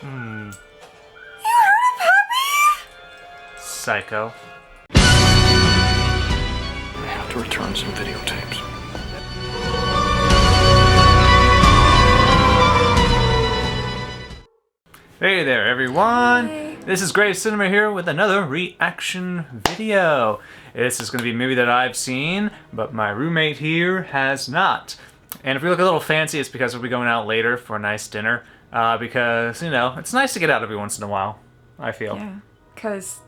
Hmm. You hurt a puppy? Psycho. I have to return some videotapes. Hey there, everyone! Hi. This is Grave Cinema here with another reaction video. This is going to be a movie that I've seen, but my roommate here has not. And if we look a little fancy, it's because we'll be going out later for a nice dinner. Because, you know, it's nice to get out every once in a while, I feel. Yeah, cause...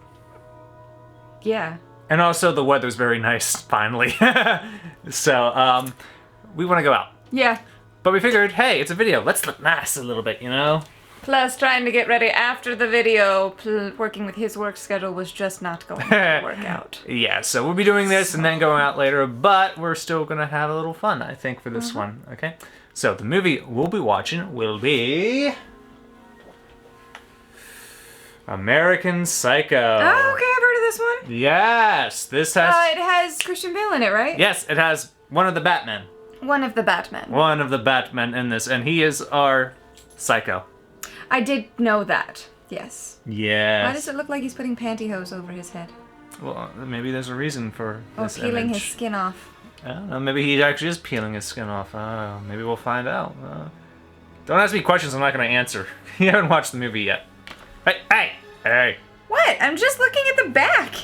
Yeah. And also, the weather's very nice, finally. So, we want to go out. Yeah. But we figured, hey, it's a video. Let's look nice a little bit, you know? Plus, trying to get ready after the video, working with his work schedule was just not going to work out. Yeah, so we'll be doing this and then going out later, but we're still going to have a little fun, I think, for this one, okay? So the movie we'll be watching will be... American Psycho. Oh, okay, I've heard of this one. Yes, this has... It has Christian Bale in it, right? Yes, it has one of the Batmen. One of the Batmen. One of the Batmen in this, and he is our Psycho. I did know that, yes. Yes. Why does it look like he's putting pantyhose over his head? Well, maybe there's a reason for Or this peeling image. his skin off. I don't know, maybe he actually is peeling his skin off. Maybe we'll find out. Don't ask me questions I'm not going to answer. You haven't watched the movie yet. Hey! What? I'm just looking at the back.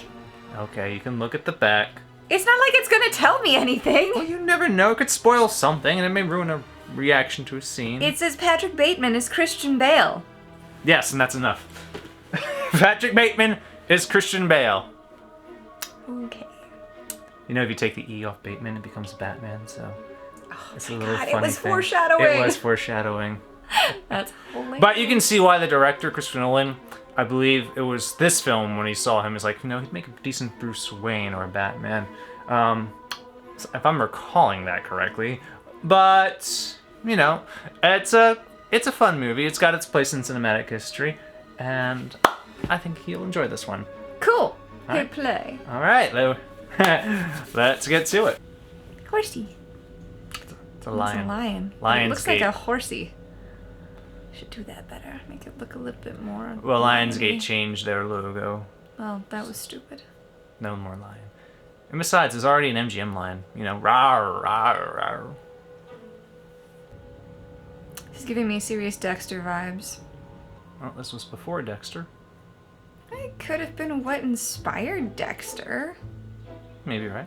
Okay, you can look at the back. It's not like it's gonna tell me anything. Well, you never know. It could spoil something, and it may ruin a reaction to a scene. It says Patrick Bateman is Christian Bale. Yes, and that's enough. Patrick Bateman is Christian Bale. Okay. You know, if you take the E off Bateman, it becomes Batman, so... It's a little God, funny it was thing. foreshadowing. It was foreshadowing. That's hilarious. But you can see why the director, Christopher Nolan, I believe it was this film when he saw him, is like, you know, he'd make a decent Bruce Wayne or a Batman. If I'm recalling that correctly. But, you know, it's a fun movie. It's got its place in cinematic history. And I think you'll enjoy this one. Cool. Hit Alright. play. All right, let's get to it. Horsey. It's a lion. It's a lion. Lionsgate. It looks like a horsey. Should do that better. Make it look a little bit more. Well, lion-y. Lionsgate changed their logo. Well, that was stupid. No more lion. And besides, there's already an MGM lion. You know, rawr, rawr, rawr. He's giving me serious Dexter vibes. Well, this was before Dexter. It could have been what inspired Dexter. Maybe, right?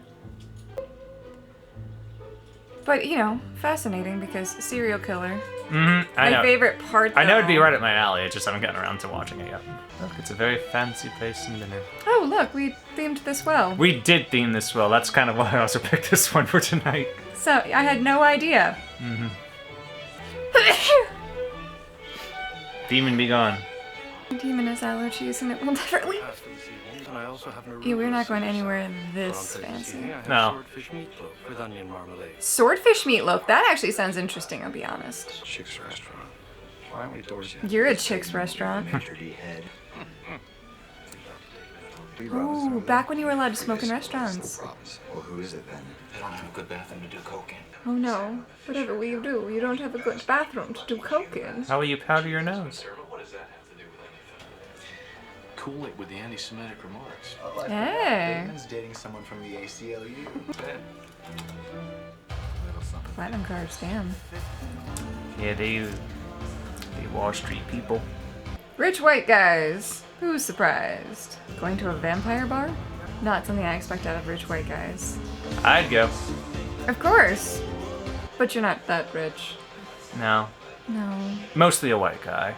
But, you know, fascinating because serial killer. Mm-hmm. I My know. favorite part, I know it'd be though- right up my alley. I just haven't gotten around to watching it yet. Look, it's a very fancy place in dinner. Oh, look, we themed this well. We did theme this well. That's kind of why I also picked this one for tonight. So, I had no idea. Mm-hmm. Demon be gone. Demon has allergies and it will never leave. I also have an Yeah, we're not going anywhere this fancy. No. Swordfish meatloaf with onion marmalade. Swordfish meatloaf. That actually sounds interesting, I'll be honest. Chick's restaurant. Why many doors? You're a chick's restaurant. Dirty head. Ooh, back when you were allowed to smoke in restaurants. Well, who is it then? They don't have a good bathroom to do coke in. Oh no. Whatever will you do? You don't have a good bathroom to do coke in. How will you powder your nose? What does that have to do with anything? Cool it with the anti-Semitic remarks. Hey. Bateman's dating someone from the ACLU. Platinum cards, damn. Yeah, they Wall Street people. Rich white guys. Who's surprised? Going to a vampire bar? Not something I expect out of rich white guys. I'd go. Of course. But you're not that rich. No. No. Mostly a white guy.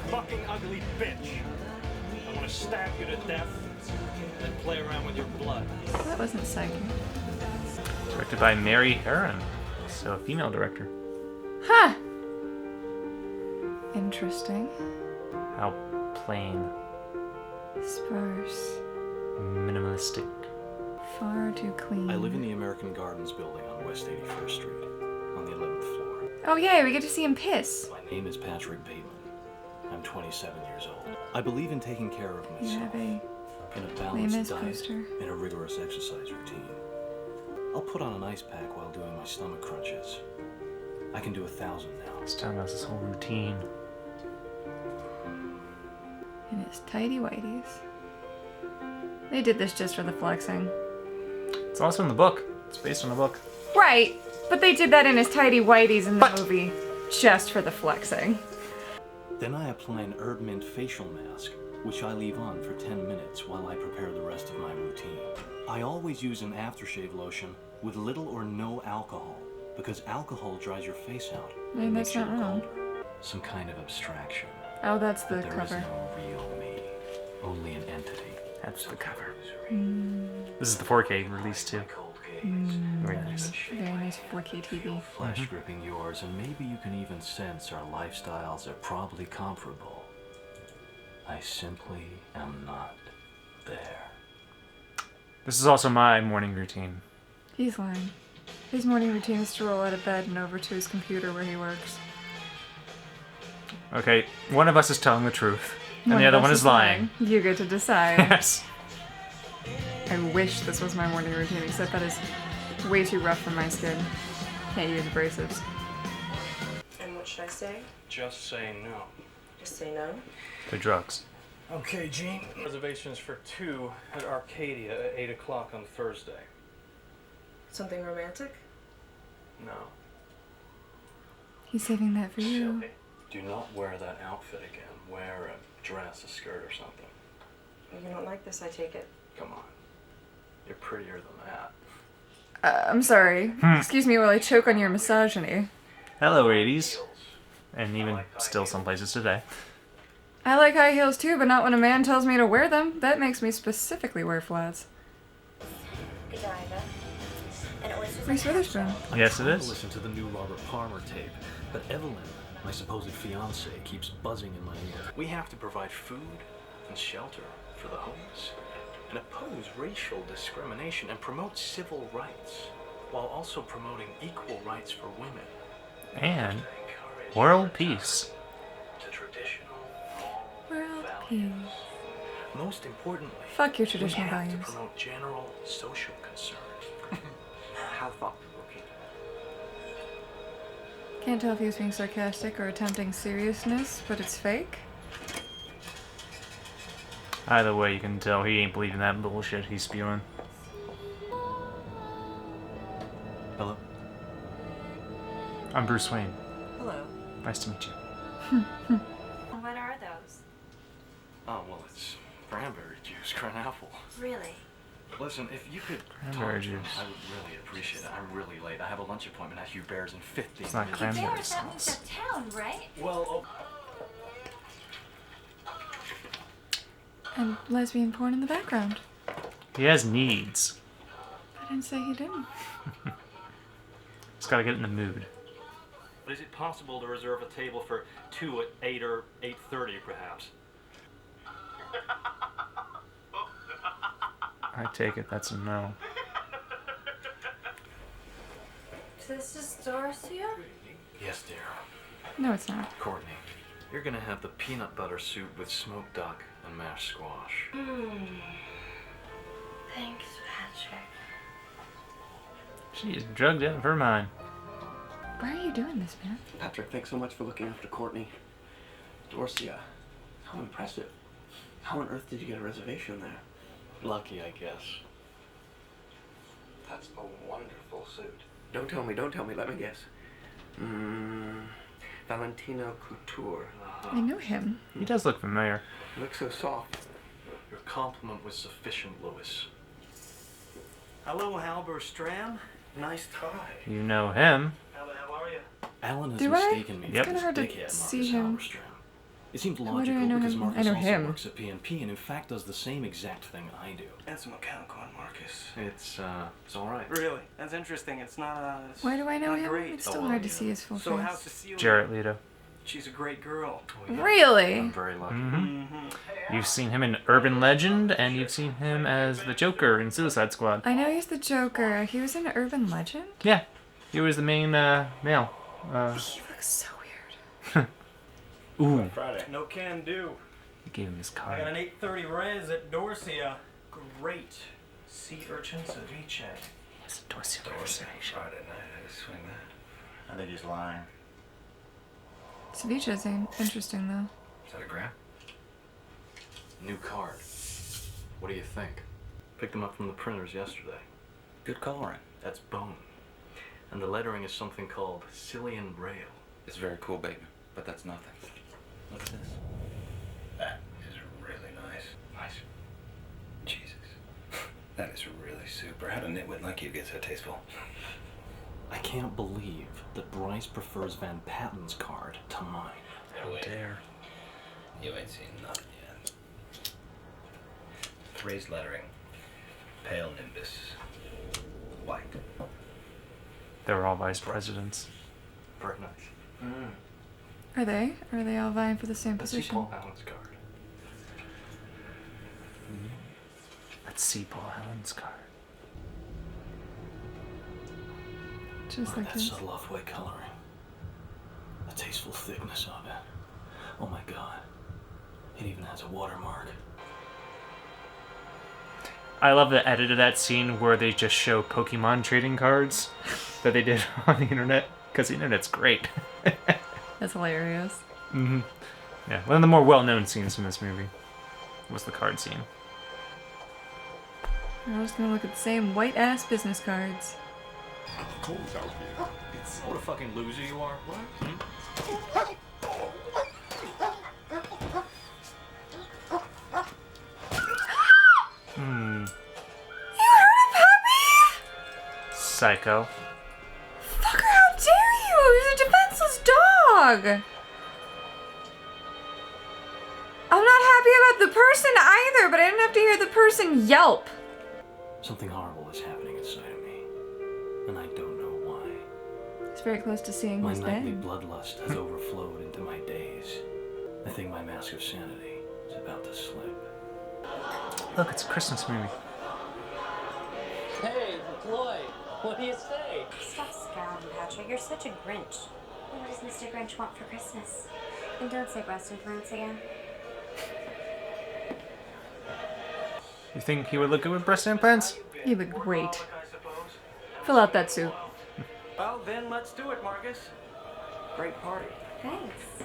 Fucking ugly bitch. I want to stab you to death and play around with your blood. That wasn't psychic. Directed by Mary Herron. So a female director. Huh. Interesting. How plain. Sparse. Minimalistic. Far too clean. I live in the American Gardens building on West 81st Street, on the 11th floor. Oh yay, we get to see him piss. My name is Patrick Bateman. I'm 27 years old. I believe in taking care of You myself, have a in a Lame balanced diet, poster. and a rigorous exercise routine. I'll put on an ice pack while doing my stomach crunches. I can do 1,000 now. He's talking about his whole routine. in his tidy whities. They did this just for the flexing. It's also in the book. It's based on the book. Right, but they did that in his tidy whities in the movie just for the flexing. Then I apply an herb mint facial mask, which I leave on for 10 minutes while I prepare the rest of my routine. I always use an aftershave lotion with little or no alcohol, because alcohol dries your face out. I mean, that's not wrong. Some kind of abstraction. Oh, that's the But there is cover. no real me, only an entity. That's the cover. This is the 4K release too. Very nice. Very nice 4K TV. Flesh gripping yours, and maybe you can even sense our lifestyles are probably comparable. I simply am not there. This is also my morning routine. He's lying. His morning routine is to roll out of bed and over to his computer where he works. Okay, one of us is telling the truth, and the other one is lying. You get to decide. Yes. I wish this was my morning routine, except that is way too rough for my skin. Can't use abrasives. And what should I say? Just say no. Just say no? The drugs. Okay, Gene. Reservations for 2 at Arcadia at 8 o'clock on Thursday. Something romantic? No. He's saving that for you. Shelby, do not wear that outfit again. Wear a dress, a skirt, or something. You don't like this, I take it. Come on. You're prettier than that. I'm sorry. Excuse me while I choke on your misogyny. Hello, 80s. And even still some places today. I like high heels too, but not when a man tells me to wear them. That makes me specifically wear flats. Godiva. And oysters Reese Witherspoon. Yes, it I is. listen to the new Robert Palmer tape, but Evelyn, my supposed fiance, keeps buzzing in my ear. We have to provide food and shelter for the homeless, and oppose racial discrimination and promote civil rights, while also promoting equal rights for women. And world peace. To traditional World values. peace. Most importantly, Fuck your we traditional have values. to promote general social concerns. How thought-provoking. Can't tell if he was being sarcastic or attempting seriousness, but it's fake. Either way, you can tell he ain't believing that bullshit he's spewing. Hello? I'm Bruce Wayne. Hello. Nice to meet you. What are those? Oh, well, it's cranberry juice, cran apple. Really? Listen, if you could Cranberry talk to him, juice. I would really appreciate it. I'm really late. I have a lunch appointment at Hugh Bear's in 15 It's not minutes. cranberry Bears, that means sauce. uptown, right? Well, And lesbian porn in the background. He has needs. I didn't say he didn't. He's gotta get in the mood. Is it possible to reserve a table for 2 at 8 or 8:30, perhaps? I take it that's a no. This is Dorothea? yes, dear. No, it's not. Courtney, you're gonna have the peanut butter soup with smoked duck and mashed squash. Thanks, Patrick. She is drugged out of her mind. Why are you doing this, man? Patrick, thanks so much for looking after Courtney. Dorcia, how impressive. How on earth did you get a reservation there? Lucky, I guess. That's a wonderful suit. Don't tell me, let me guess. Valentino Couture. I know him. He does look familiar. You look so soft. Your compliment was sufficient, Louis. Hello, Halber Stram. Nice tie. You know him. How the hell are you? Alan has Do I? mistaken me It's for kinda this hard to dickhead Marcus see him. Halberstram. It seemed How do I logical know because him? Marcus I know also him. works at PNP and in fact does the same exact thing I do. That's a mechanical on Marcus. It's all right. Really? That's interesting. It's not, it's Why do I know not him? great. It's still Oh, hard to yeah. see his full So face. how's Cecilia? Jarrett Leto. She's a great girl. Really? I'm very lucky. You've seen him in Urban Legend, and you've seen him as the Joker in Suicide Squad. I know he's the Joker. He was in Urban Legend? Yeah, he was the main male. He looks so weird. Ooh, Friday. No can do. he gave him his I got an card. 8:30 res at Dorcia. Great sea urchin ceviche. Yes, Dorcia conversation. Friday night, I had to swing that. I think he's lying. Ceviche's interesting, though. Is that a grab? New card. What do you think? Picked them up from the printers yesterday. Good coloring. That's bone. And the lettering is something called Cillian Rail. It's very cool, Bateman, but that's nothing. What's this? That is really nice. Nice. Jesus. That is really super. How did a nitwit like you get so tasteful? I can't believe that Bryce prefers Van Patten's card to mine. How dare. You ain't seen nothing yet. Raised lettering. Pale nimbus. White. They were all vice presidents. Very nice. Are they? Or are they all vying for the same Let's see position? Paul Allen's card. Let's see Paul Allen's card. Just Oh, like that this. subtle off-white coloring. The tasteful thickness of it. Oh my god. It even has a watermark. I love the edit of that scene where they just show Pokemon trading cards that they did on the internet, because the internet's great. That's hilarious. Yeah, one of the more well-known scenes from this movie was the card scene. We're just gonna look at the same white-ass business cards. What a fucking loser you are. What? Hmm. You hurt a puppy? Psycho. Fucker, how dare you! He's a defenseless dog! I'm not happy about the person either, but I didn't have to hear the person yelp. Something horrible is happening inside of me. And I don't know why. He's very close to seeing My his nightly bed. bloodlust has overflowed into my days. I think my mask of sanity is about to slip. Look, it's a Christmas movie. Hey, Floyd, what do you say? Stop scowling, Patrick. You're such a Grinch. What does Mr. Grinch want for Christmas? And don't say Western France again. You think he would look good with breast implants? He looked great. Fill out that suit. Well, then let's do it, Marcus. Great party. Thanks.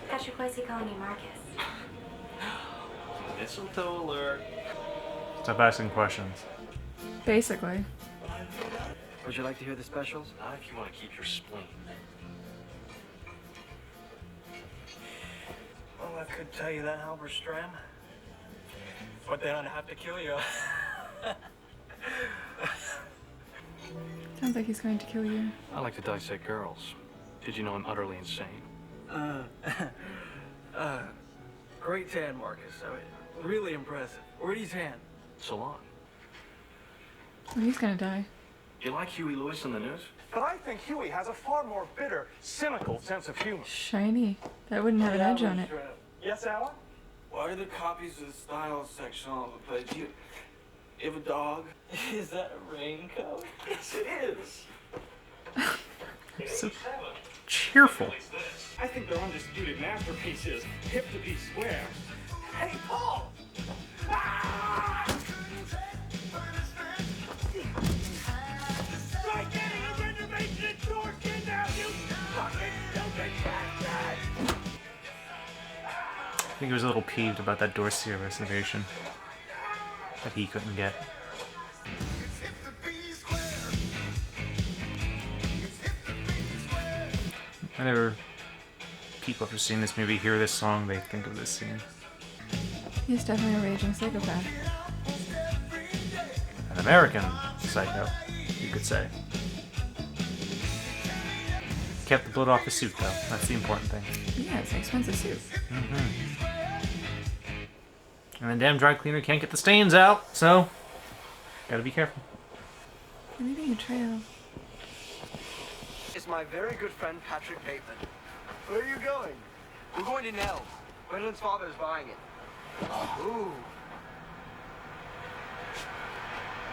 Patrick, why is he calling you Marcus? Mistletoe alert. Stop asking questions. Basically. Would you like to hear the specials? Not if you want to keep your spleen. Well, I could tell you that, Halberstram. But then I'd have to kill you. Sounds like he's going to kill you. I like to dissect girls. Did you know I'm utterly insane? Great tan, Marcus. I mean, really impressive. Where'd you tan? Salon. Well, he's gonna die. You like Huey Lewis in the news? But I think Huey has a far more bitter, cynical sense of humor. Shiny. That wouldn't have an edge on it. Yes, Alan? Why are there copies of the style section all over the place? You have a dog? Is that a raincoat? Yes, it is. So cheerful. I think their undisputed masterpiece is Hip to Be Square. Hey, Paul! Ah! Try getting a reservation at Dorkin now, you fucking stupid bastard! I think he was a little peeved about that Dorsia reservation that he couldn't get. Whenever people after seeing this movie hear this song, they think of this scene. He's definitely a raging psychopath. An American psycho, you could say. Kept the blood off his suit, though. That's the important thing. Yeah, it's an expensive suit. And the damn dry cleaner can't get the stains out, so gotta be careful. You're leaving a trail. It's my very good friend, Patrick Bateman. Where are you going? We're going to Nell. Gwendolyn's father is buying it. Ooh.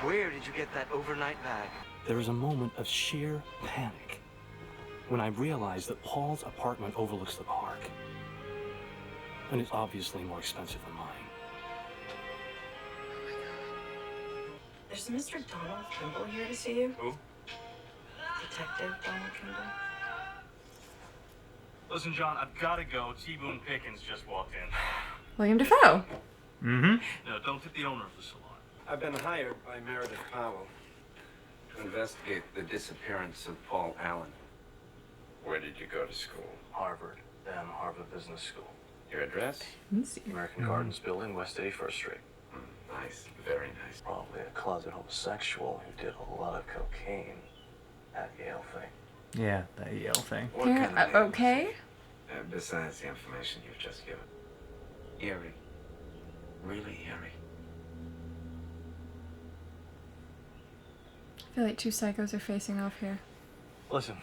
Where did you get that overnight bag? There is a moment of sheer panic when I realize that Paul's apartment overlooks the park. And it's obviously more expensive than mine. There's Mr. Donald Kimball here to see you. Who? Detective Donald Kimball. Listen, John, I've got to go. T. Boone Pickens just walked in. William Dafoe. Mm-hmm. No, don't tip the owner of the salon. I've been hired by Meredith Powell to investigate the disappearance of Paul Allen. Where did you go to school? Harvard, then Harvard Business School. Your address? American Gardens Building, West 81st Street. Nice, very nice. Probably a closet homosexual who did a lot of cocaine at Yale thing. Yeah, that Yale thing. What Here, kind of okay. besides the information you've just given. Eerie. Really eerie. I feel like two psychos are facing off here. Listen,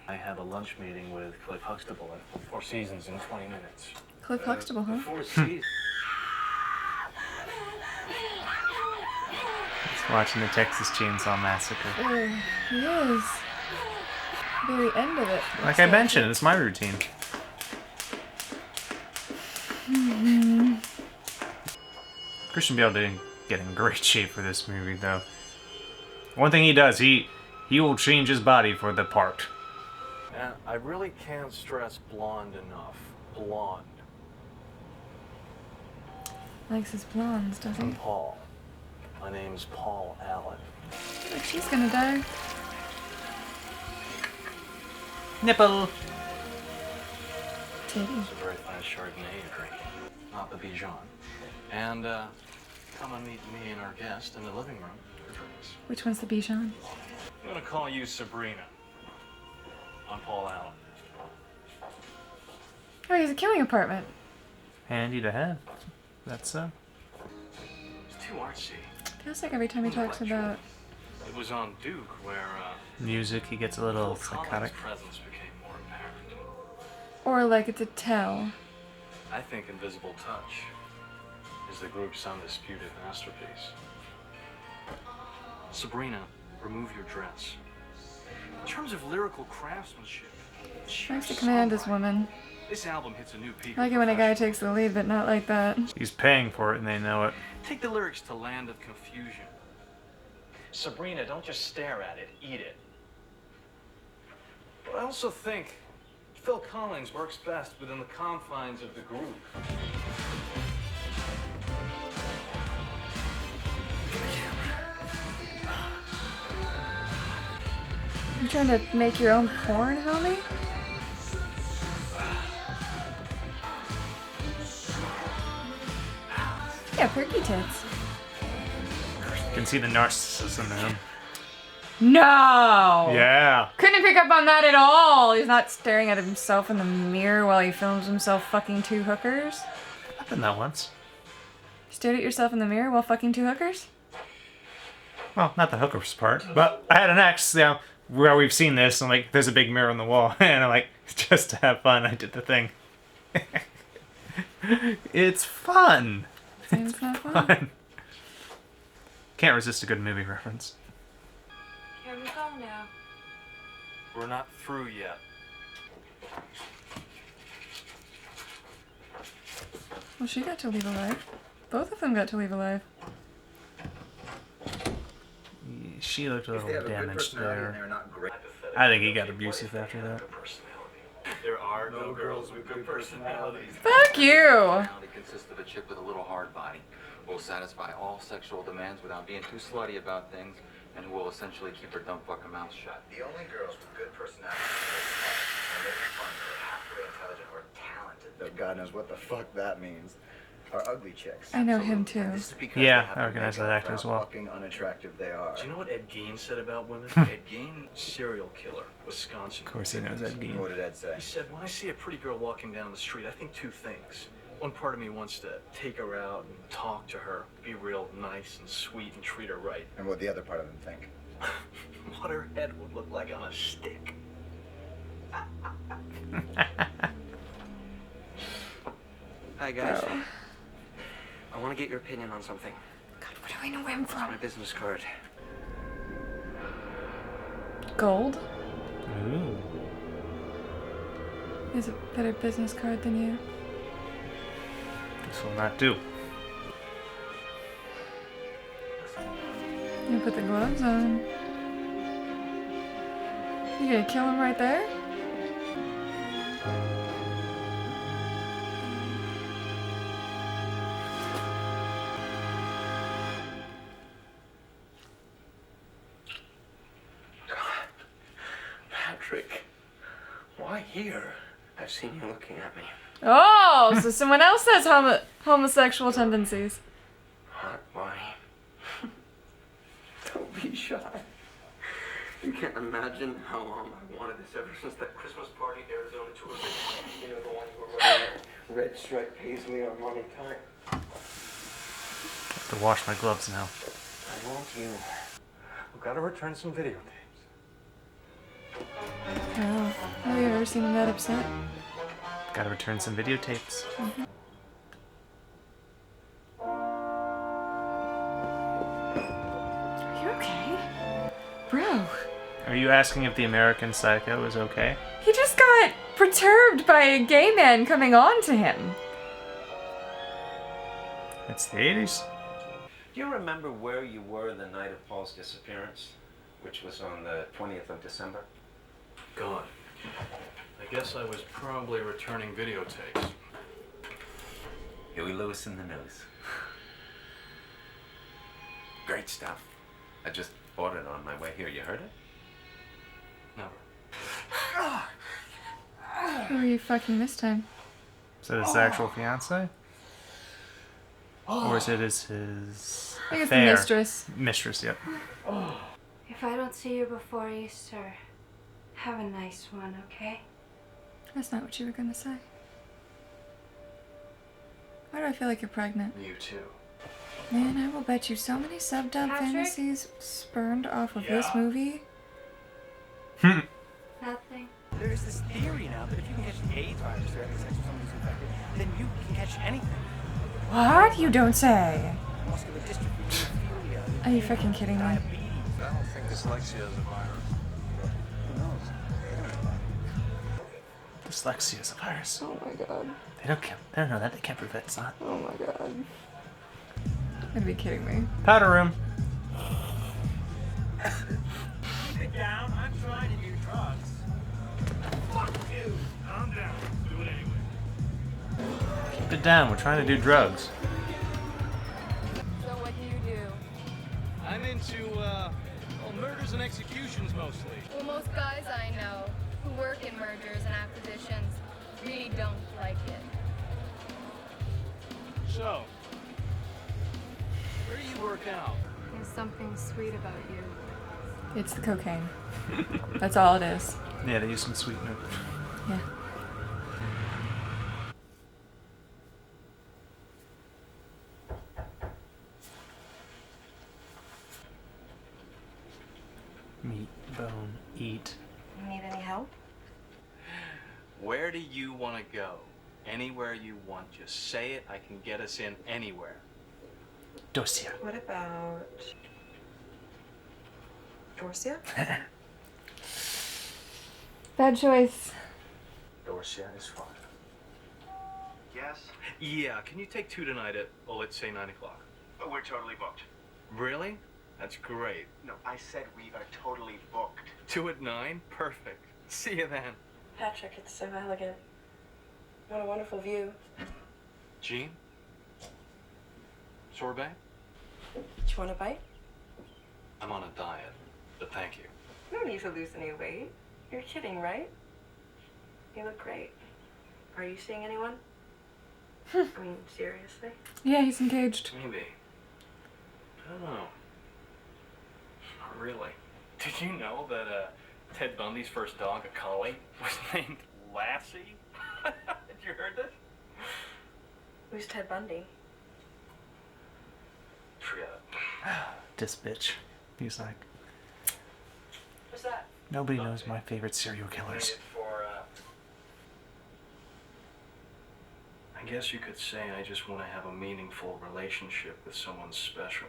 I have a lunch meeting with Cliff Huxtable at Four Seasons in 20 minutes. Cliff Huxtable, huh? Four Seasons? He's watching the Texas Chainsaw Massacre. He is. Very end of it. Like I mentioned, it's my routine. Christian Bale didn't get in great shape for this movie, though. One thing he does, he will change his body for the part. And I really can't stress blonde enough. Blonde. Likes his blondes, does he? I'm Paul. My name's Paul Allen. Like she's gonna die. Nipple. Titty. It's a very fine Chardonnay you're drinking. Not the Bichon. And, come and meet me and our guest in the living room for drinks. Which one's the Bichon? I'm gonna call you Sabrina. I'm Paul Allen. Oh, he has a killing apartment. Handy to have. That's so. It's too artsy. Feels like every time he talks about It was on Duke where, Music, he gets a little Phil Collins' psychotic. presence became more apparent. or like it's a tell. I think Invisible Touch is the group's undisputed masterpiece. Sabrina, remove your dress. In terms of lyrical craftsmanship, Tries to command this woman. this album hits a new peak. I like it when a guy takes the lead, but not like that. He's paying for it and they know it. Take the lyrics to Land of Confusion. Sabrina, don't just stare at it, eat it. But I also think Phil Collins works best within the confines of the group. You trying to make your own porn, homie? Yeah, perky tits. You can see the narcissism in him. No! Yeah. Couldn't pick up on that at all. He's not staring at himself in the mirror while he films himself fucking two hookers. I've done that once. You stared at yourself in the mirror while fucking two hookers? Well, not the hookers part, but I had an ex, you know, where we've seen this, and like, there's a big mirror on the wall, and I'm like, just to have fun, I did the thing. It's fun. It's not fun. Can't resist a good movie reference. Here we go now. We're not through yet. Well, she got to leave alive. Both of them got to leave alive. She looked a If they little have a good damaged personality and there. they're not great. I think he got abusive after that. There are no girls with good personalities. Fuck you! Personality consists of a chick with a little hard body who will satisfy all sexual demands without being too slutty about things, and who will essentially keep her dumb fucking mouth shut. The only girls with good personalities are making fun or halfway intelligent or talented, though God knows what the fuck that means, are ugly chicks. I know him too. This is because Yeah, they have I to recognize make that up actor as how well. fucking unattractive they are. Do you know what Ed Gein said about women? Ed Gein, serial killer, Wisconsin. Of course he knows Ed Gein. What did Ed say? He said, when I see a pretty girl walking down the street, I think two things. One part of me wants to take her out and talk to her, be real nice and sweet and treat her right. And what the other part of them think? What her head would look like on a stick. Hi guys. I want to get your opinion on something. God, where do I know him My from? business card. Gold? Ooh. He has a better business card than you. This will not do. You put the gloves on. You gonna kill him right there? Patrick, why here? I've seen you looking at me. Oh, so someone else has homosexual tendencies. Hot Bonnie. Don't be shy. You can't imagine how long I wanted this ever since that Christmas party Arizona tour. You know, the one you were wearing that red striped paisley on mommy tie. I have to wash my gloves now. I want you. We've got to return some videotapes. Oh, have you ever seen him that upset? Gotta return some videotapes. Are you okay? Bro, Are you asking if the American Psycho is okay? he just got perturbed by a gay man coming on to him. It's the 80s. Do you remember where you were the night of Paul's disappearance, which was on the 20th of December? God. I guess I was probably returning videotapes. Huey Lewis in the News. Great stuff. I just bought it on my way here. You heard it? Never. Who are you fucking this time? Is that his actual fiance? Or is it his I think it's the affair? mistress. Mistress, yep. If I don't see you before Easter, have a nice one, okay? That's not what you were gonna say. Why do I feel like you're pregnant? You too. Man, I will bet you so many sub-dub Patrick? fantasies spurned off of this movie. Nothing. There's this theory now that if you can catch the AIDS virus through having sex with someone who's infected, then you can catch anything. What? You don't say. Muscular dystrophy, hemophilia, Are you fucking kidding me? diabetes. I don't think dyslexia is a virus. Who knows? Dyslexia is a virus. Oh my god. They don't know that. They can't prove it's not. Oh my god. You're gonna be kidding me. Powder room. Sit down. I'm trying to do drugs. Fuck you. Calm down. Do it anyway. Keep it down. We're trying to do drugs. So what do you do? I'm into, murders and executions mostly. Well, most guys I know who work in mergers and acquisitions really don't like it. So, where do you work out? There's something sweet about you. It's the cocaine. That's all it is. Yeah, they use some sweetener. Yeah. Meat, bone, eat. Need any help? Where do you want to go? Anywhere you want. Just say it. I can get us in anywhere. Dosia. What about Dorsia? Bad choice. Dorsia is fine. Yes? Yeah, can you take 2 tonight at, well, let's say 9 o'clock? Oh, we're totally booked. Really? That's great. No, I said we are totally booked. 2 at 9? Perfect. See you then. Patrick, it's so elegant. What a wonderful view. Jean? Sorbet? Do you want a bite? I'm on a diet, but thank you. No need to lose any weight. You're kidding, right? You look great. Are you seeing anyone? I mean, seriously? Yeah, he's engaged. Maybe. I don't know. Not really. Did you know that Ted Bundy's first dog, a collie, was named Lassie? Had you heard this? Who's Ted Bundy? Forget it. This bitch. He's like, What's that? nobody knows my favorite serial killers. I guess you could say I just want to have a meaningful relationship with someone special.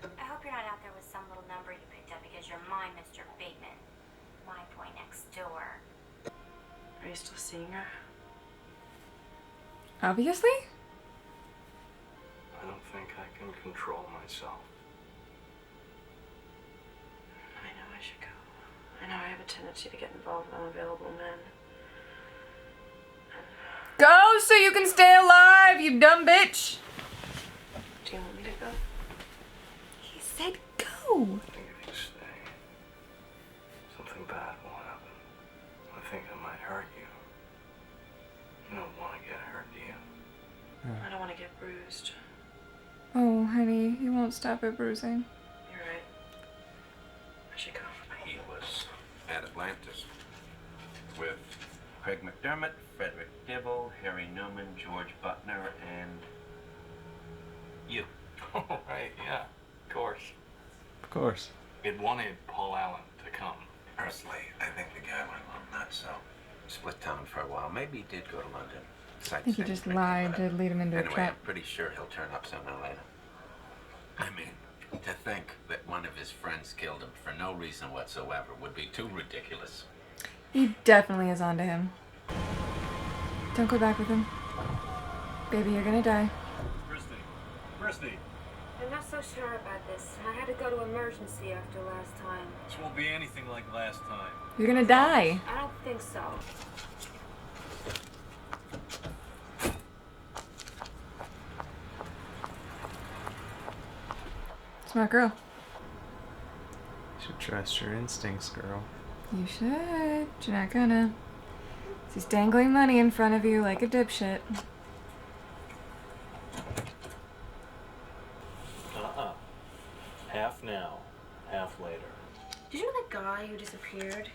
I hope you're not out there with some little number you picked up because you're my Mr. Bateman. My boy next door. Are you still seeing her? Obviously? I don't think I can control myself. I know I should go. I know I have a tendency to get involved with unavailable men. Go so you can stay alive, you dumb bitch! Do you want me to go? He said go! I think if you stay, something bad will happen. I don't want to get bruised. Oh, honey, he won't stop at bruising. You're right. I should go. He was at Atlantis with Craig McDermott, Frederick Dibble, Harry Newman, George Butner, and you. Oh, right, yeah, of course. Of course. It wanted Paul Allen to come. Personally, I think the guy went a little nuts, so split town for a while. Maybe he did go to London. I think he just lied to lead him into a Anyway, trap. I'm pretty sure he'll turn up sooner or later. I mean, to think that one of his friends killed him for no reason whatsoever would be too ridiculous. He definitely is onto him. Don't go back with him. Baby, you're gonna die. Christy, I'm not so sure about this. I had to go to emergency after last time. this won't be anything like last time. You're gonna die. I don't think so. Smart girl. You should trust your instincts, girl. You should. But you're not gonna. He's dangling money in front of you like a dipshit. Half now, half later. Did you know that guy who disappeared?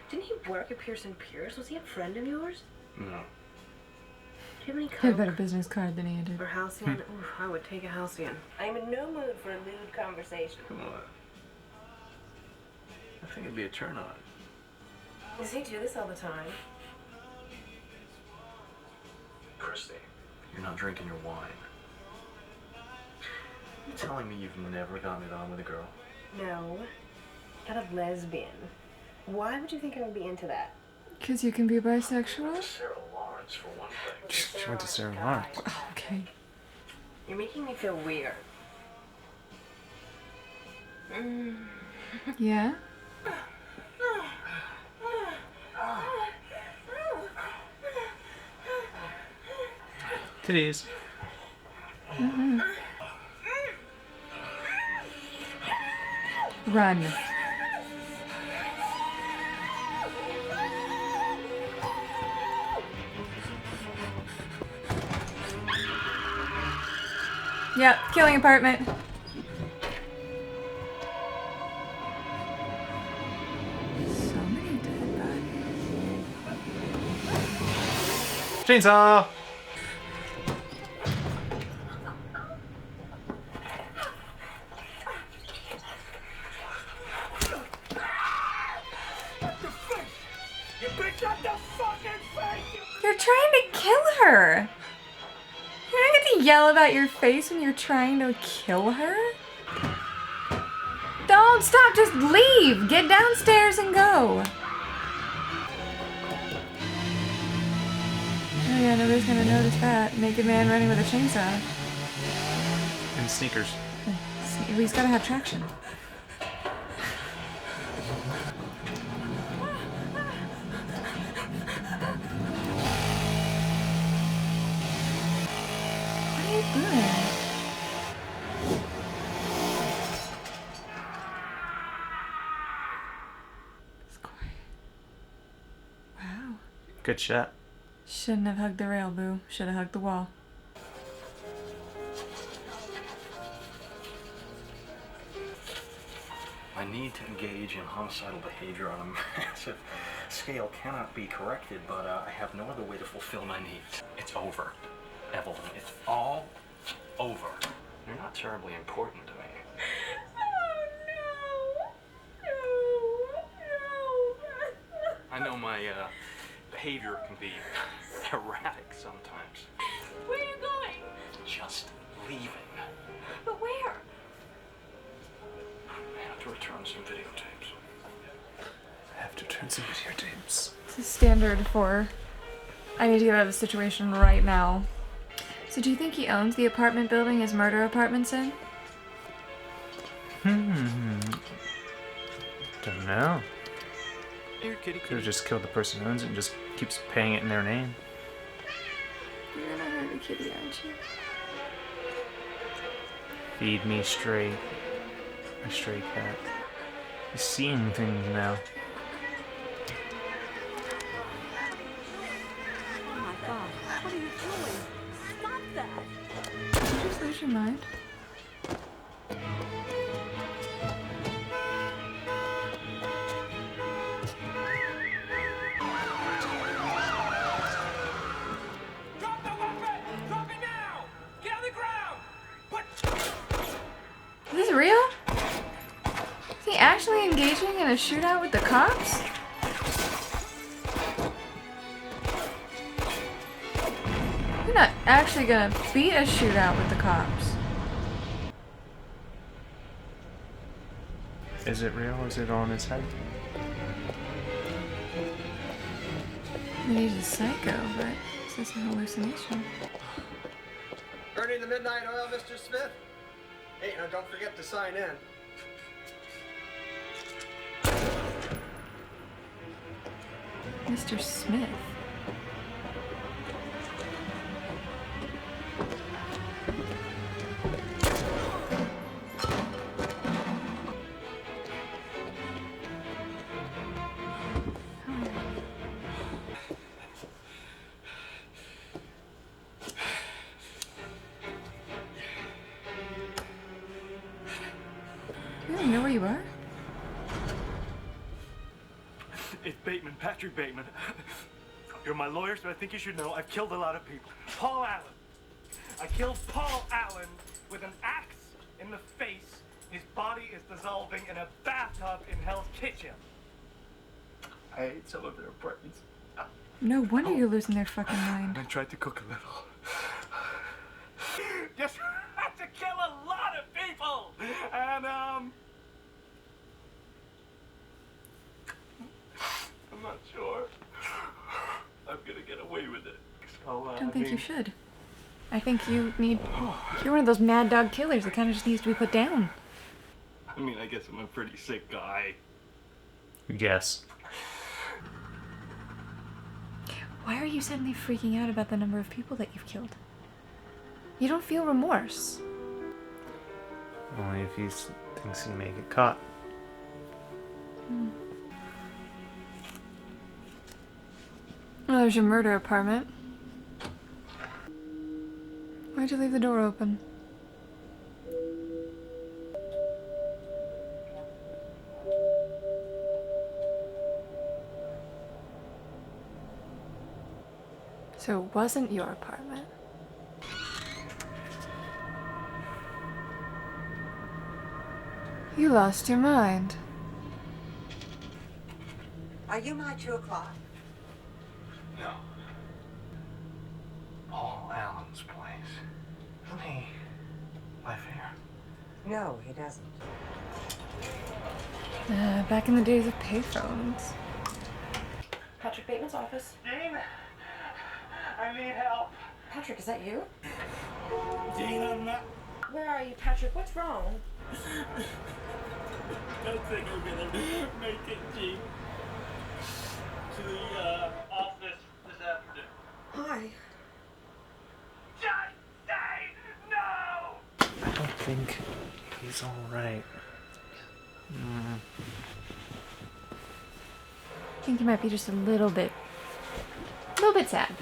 Didn't he work at Pearson Pierce? Was he a friend of yours? No. Do you have any He had a better coke? business card than he did. Or halcyon? Ooh, I would take a halcyon. I'm in no mood for a lewd conversation. Come on. I think it'd be a turn on. Does he do this all the time? Christy, you're not drinking your wine. You're telling me you've never gotten it on with a girl? No. Not a lesbian. Why would you think I would be into that? Because you can be bisexual? Sarah Lawrence, for one thing. She went to Sarah Lawrence. Okay. You're making me feel weird. Yeah? Titties. Run. Yep, killing apartment. So many dead bodies. Chainsaw! You picked up the fucking face! You're trying to kill her. You're not going to yell about your face when you're trying to kill her? Don't stop, just leave. Get downstairs and go. Oh yeah, nobody's going to notice that. Naked man running with a chainsaw. And sneakers. He's got to have traction. What are you doing? It's quiet. Wow. Good shot. Shouldn't have hugged the rail, boo. Should have hugged the wall. My need to engage in homicidal behavior on a massive scale cannot be corrected, but I have no other way to fulfill my needs. It's over, Evelyn. It's all over. You're not terribly important to me. I know my behavior can be erratic sometimes. Where are you going? Just leaving. But where? I have to return some videotapes. I have to turn some videotapes. This is standard for I need to get out of the situation right now. So do you think he owns the apartment building his murder apartment's in? Don't know. Here, kitty, Could have just killed the person who owns it and just keeps paying it in their name. You're gonna hurt a kitty, aren't you? Feed me straight. A stray cat. He's seeing things now. Oh my god, what are you doing? Stop that! Use your mind. Drop the weapon! Drop it now! Get on the ground! Put... Is this real? Is he actually engaging in a shootout with the cops? You're not actually gonna beat a shootout with the cops. Is it real? Is it all in his head? Maybe he's a psycho, but is this a hallucination? Earning the midnight oil, Mr. Smith? Hey, now don't forget to sign in. Mr. Smith. You don't know where you are? It's Bateman, Patrick Bateman. You're my lawyer, so I think you should know I've killed a lot of people. Paul Allen. I killed Paul Allen with an axe in the face. His body is dissolving in a bathtub in Hell's Kitchen. I ate some of their brains. No wonder you're losing their fucking mind. I tried to cook a little. Just had to kill a lot of people! And, I'm not sure I'm gonna get away with it. So, I don't think you should. I think you need... You're one of those mad dog killers that kind of just needs to be put down. I mean, I guess I'm a pretty sick guy. Yes. Why are you suddenly freaking out about the number of people that you've killed? You don't feel remorse. Only if he thinks he may get caught. Oh, there's your murder apartment. Why'd you leave the door open? So it wasn't your apartment. You lost your mind. Are you my 2 o'clock? No. Paul Allen's place. Doesn't he live here? No, he doesn't. Back in the days of payphones. Patrick Bateman's office. Dean, I need help. Patrick, is that you? Dean, I'm not. Where are you, Patrick? What's wrong? Don't think we're gonna make it, Dean. To the office this afternoon. Hi. Just say no! I don't think he's alright. I think you might be just a little bit sad.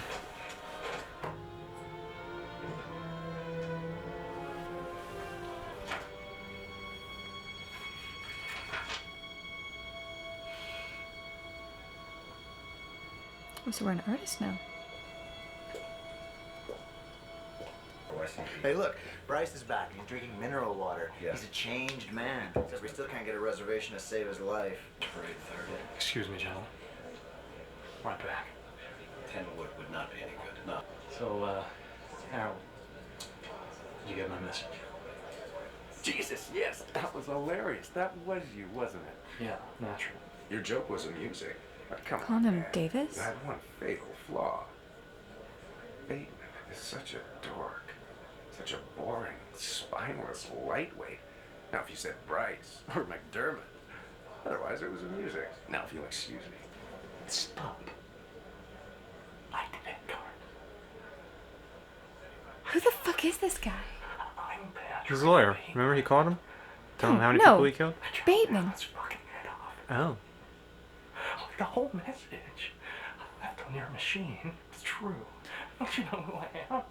Oh, so we're an artist now. Hey, look, Bryce is back. He's drinking mineral water. Yeah. He's a changed man. Except we still can't get a reservation to save his life. Excuse me, gentlemen. Right back. 10 would not be any good. No. So, Harold, did you get my message? Jesus, yes, that was hilarious. That was you, wasn't it? Yeah, naturally. Your joke was amusing. But come Calling on, him man. Davis? You had one fatal flaw. Bateman is such a dork. Such a boring, spineless lightweight. Now, if you said Bryce or McDermott, otherwise it was amusing. Now, if you'll excuse me. Stop. I did it, Guard. Who the fuck is this guy? I'm bad. His lawyer. Remember he called him? Tell him how many No. people he killed? Bateman. Let's fucking head off. Oh. The whole message I left on your machine. It's true. Don't you know who I am?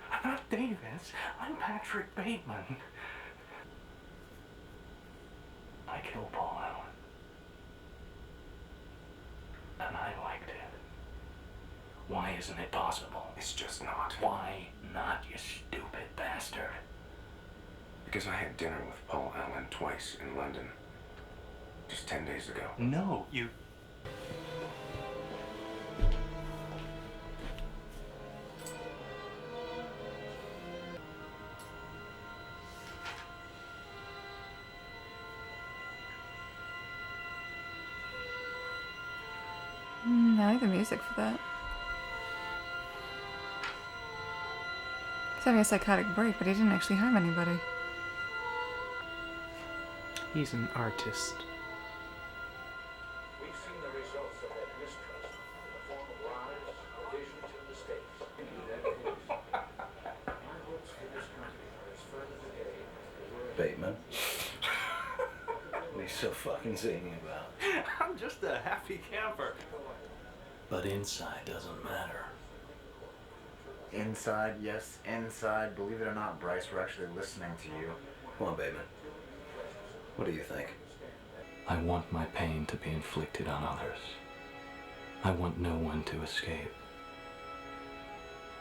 I'm not dead. Davis. I'm Patrick Bateman. I killed Paul Allen. And I liked it. Why isn't it possible? It's just not. Why not, you stupid bastard? Because I had dinner with Paul Allen twice in London. Just 10 days ago. No, you... I like the music for that. He's having a psychotic break, but he didn't actually harm anybody. He's an artist. We've seen the results of that mistrust in the form of lies, divisions, and mistakes. My hopes for this country are as further today as they were. Bateman. What are you so fucking singing about? I'm just a happy camper. But inside doesn't matter. Inside, yes, inside. Believe it or not, Bryce, we're actually listening to you. Come on, Bateman. What do you think? I want my pain to be inflicted on others. I want no one to escape.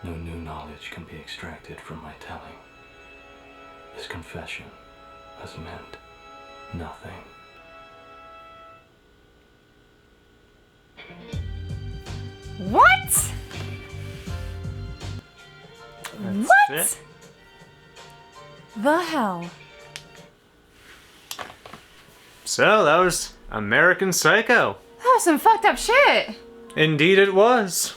No new knowledge can be extracted from my telling. This confession has meant nothing. What? That's What? it. The hell? So that was American Psycho. That was some fucked up shit. Indeed it was.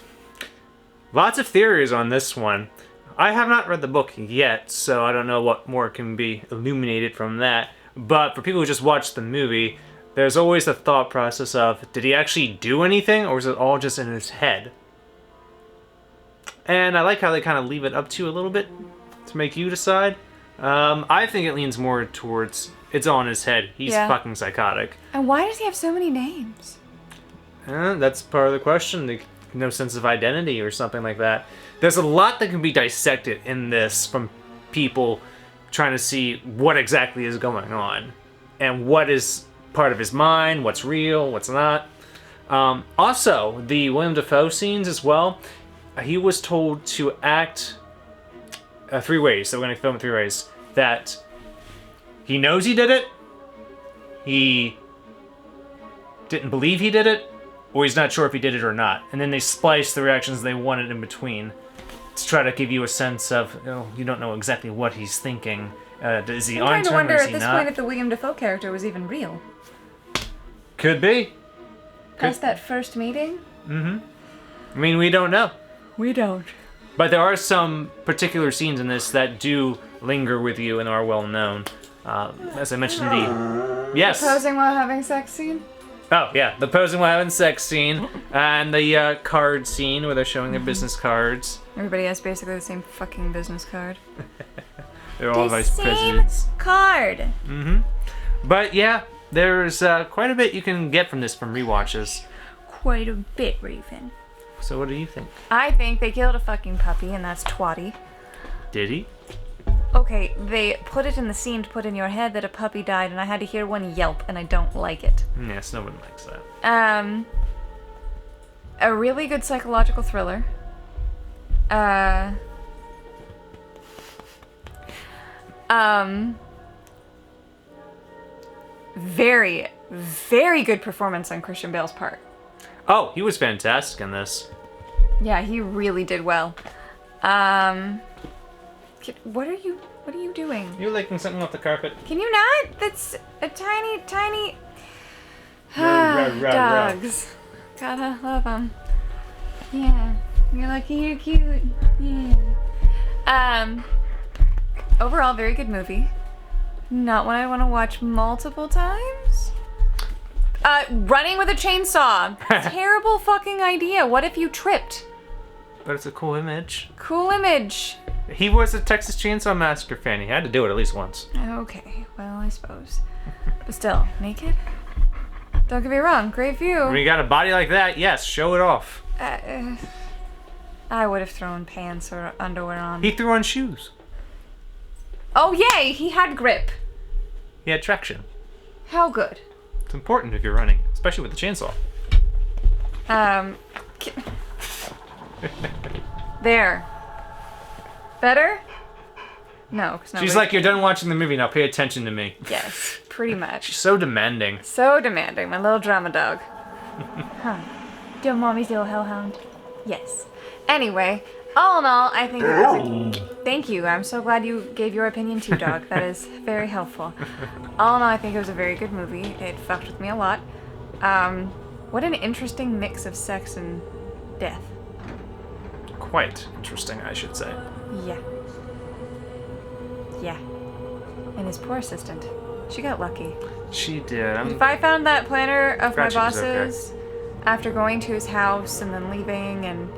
Lots of theories on this one. I have not read the book yet, so I don't know what more can be illuminated from that. But for people who just watched the movie, there's always the thought process of, did he actually do anything, or is it all just in his head? And I like how they kind of leave it up to you a little bit to make you decide. I think it leans more towards, it's all in his head. He's fucking psychotic. And why does he have so many names? That's part of the question. No sense of identity or something like that. There's a lot that can be dissected in this from people trying to see what exactly is going on and what is part of his mind, what's real, what's not. Also, the William Dafoe scenes as well, he was told to act 3 ways. So we're going to film it 3 ways. That he knows he did it, he didn't believe he did it, or he's not sure if he did it or not. And then they splice the reactions they wanted in between to try to give you a sense of, you don't know exactly what he's thinking. Is he on I'm trying to to him wonder or is at he this not? point if the William Dafoe character was even real. Could be. Past that first meeting? Mm-hmm. I mean, we don't know. We don't. But there are some particular scenes in this that do linger with you and are well known. As I mentioned, Yes! The posing while having sex scene? Oh, yeah, the posing while having sex scene, and the card scene where they're showing their business cards. Everybody has basically the same fucking business card. They're all vice presidents. Card. Mm-hmm. But yeah, there's quite a bit you can get from this from rewatches. Quite a bit, Raven. So what do you think? I think they killed a fucking puppy, and that's twatty. Did he? Okay, they put it in the scene to put in your head that a puppy died, and I had to hear one yelp, and I don't like it. Yes, no one likes that. A really good psychological thriller. Very, very good performance on Christian Bale's part. Oh, he was fantastic in this. Yeah, he really did well. What are you doing? You're licking something off the carpet. Can you not? That's a tiny Row. dogs. Gotta love them. Yeah, you're lucky you're cute. Yeah. Overall, very good movie. Not one I want to watch multiple times. Running with a chainsaw. Terrible fucking idea. What if you tripped? But it's a cool image. Cool image. He was a Texas Chainsaw Massacre fan. He had to do it at least once. Okay, well, I suppose. But still, naked? Don't get me wrong, great view. When you got a body like that, yes, show it off. I would have thrown pants or underwear on. He threw on shoes. Oh, yay! He had grip. He had traction. How good. It's important if you're running, especially with the chainsaw. There. Better? No, because She's like, you're done watching the movie, now pay attention to me. Yes, pretty much. She's so demanding. So demanding, my little drama dog. Huh. Dear mommy's little hellhound. Yes. Anyway, all in all, I think it was Thank you. I'm so glad you gave your opinion too, dog. That is very helpful. All in all, I think it was a very good movie. It fucked with me a lot. What an interesting mix of sex and death. Quite interesting, I should say. Yeah. Yeah. And his poor assistant. She got lucky. She did. If I found that planner of my Glad she was okay. boss's after going to his house and then leaving, and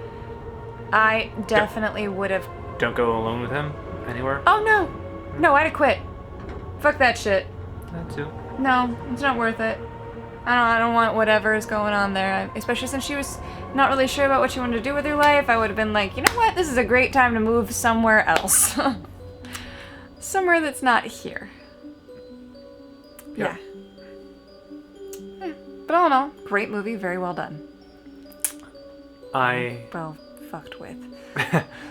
I definitely would have. Don't go alone with him anywhere? Oh no! No, I'd have quit. Fuck that shit. That too. No, it's not worth it. I don't want whatever is going on there. Especially since she was not really sure about what she wanted to do with her life. I would have been like, you know what? This is a great time to move somewhere else. Somewhere that's not here. Yeah. But all in all, great movie, very well done. Well, fucked with.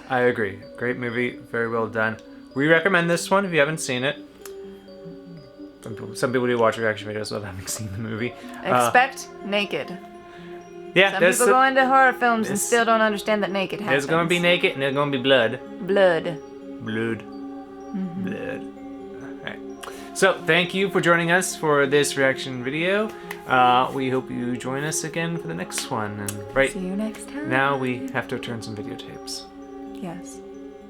I agree. Great movie, very well done. We recommend this one if you haven't seen it. Some people do watch reaction videos without having seen the movie. Expect naked. Yeah, Some people go into horror films and still don't understand that naked happens. There's going to be naked and there's going to be blood. Blood. Blood. Blood. Alright. So, thank you for joining us for this reaction video. We hope you join us again for the next one. And right See you next time. now we have to return some videotapes. Yes.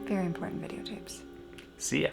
Very important videotapes. See ya.